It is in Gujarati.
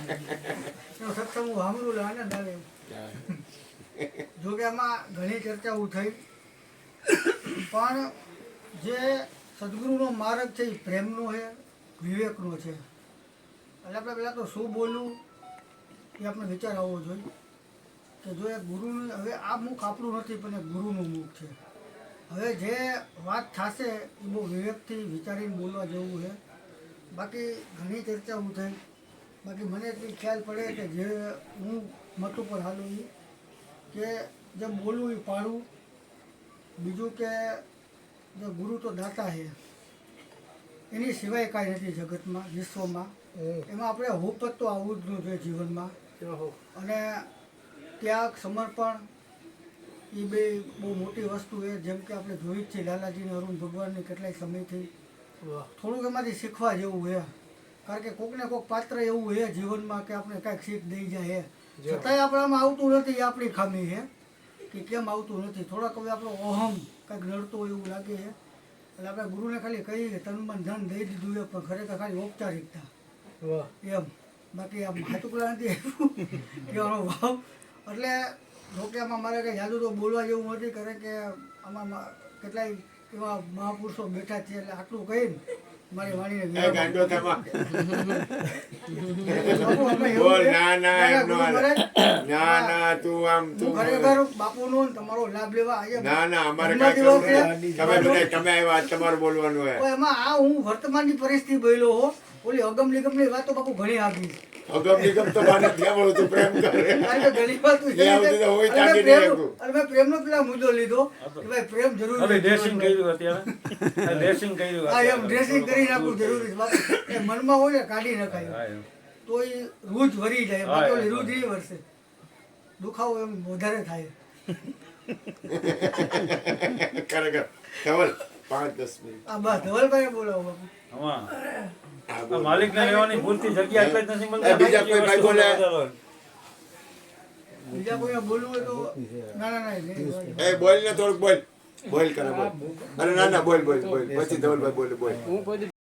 સત્સંગ સાંભળું આનંદ આવે. જોકે આમાં ઘણી ચર્ચાઓ થઈ, પણ જે સદગુરુનો માર્ગ છે એ પ્રેમનો છે, વિવેકનો છે. એટલે આપણે પહેલાં તો શું બોલવું એ આપણે વિચાર આવવો જોઈએ કે જો એ ગુરુનું, હવે આ મુખ આપણું નથી પણ એ ગુરુનું મુખ છે. હવે જે વાત થશે એ બહુ વિવેકથી વિચારીને બોલવા જેવું છે. બાકી ઘણી ચર્ચાઓ થઈ. બાકી મને એટલી ખ્યાલ પડે કે જે હું મત ઉપર હાલું એ કે જે બોલવું એ પાડવું. બીજું કે જે ગુરુ તો દાતા છે, એની સિવાય કાંઈ નથી જગતમાં, વિશ્વમાં. એમાં આપણે હુપત તો આવવું જ ન જોઈએ જીવનમાં. અને ત્યાગ, સમર્પણ એ બે બહુ મોટી વસ્તુ છે. જેમ કે આપણે જોઈ જ છે લાલાજીને, અરુણ ભગવાનની કેટલાય સમયથી થોડુંક એમાંથી શીખવા જેવું છે. કારણ કે કોઈકને કોઈક પાત્ર એવું છે જીવનમાં કે આપણે કાંઈક શીખ દઈ જાય છે, છતાંય આપણામાં આવતું નથી. એ આપણી ખામી છે કે કેમ આવતું નથી. થોડાક હવે આપણો અહમ કાંઈક નડતો હોય એવું લાગે છે. એટલે આપણે ગુરુને ખાલી કહીએ કે તન મન ધન દઈ દીધું છે, પણ ખરેખર ખાલી ઔપચારિકતા એમ. બાકી આમ હાથુકલા નથી કહેવાનો ભાવ. એટલે જોકે આમાં મારે કંઈ જાદુ તો બોલવા જેવું નથી. કારણ કે આમાં કેટલાય એવા મહાપુરુષો બેઠા છે. એટલે આટલું કહીને મારી વાણીને ખરેખર બાપુનો તમારો લાભ લેવા એમાં આ હું વર્તમાનની પરિસ્થિતિ બોલ્યો હો. ઓલી અગમ નિગમની વાતો બાપુ ઘણી આવી. પ્રેમનો પેલા મુદ્દો લીધો કે ભાઈ પ્રેમ જરૂરી, ડ્રેસિંગ કરી નાખવું જરૂરી છે બાપુ. એ મનમાં હોય ને કાઢી નખાય તો એ રૂજ વરી જાય. બાકી રૂજ એ વરસે દુખાવો એમ વધારે થાય. આ બસ ધવલભાઈ બોલાવો બાપુ. માલિક ને રહેવાની પૂરતી જગ્યા એટલે જ નથી મળતી. બીજા કોઈ બોલવું હોય તો ના બોલ ને થોડુંક બોલ કરે. અરે ના બોલ પછી ધવલભાઈ બોલ.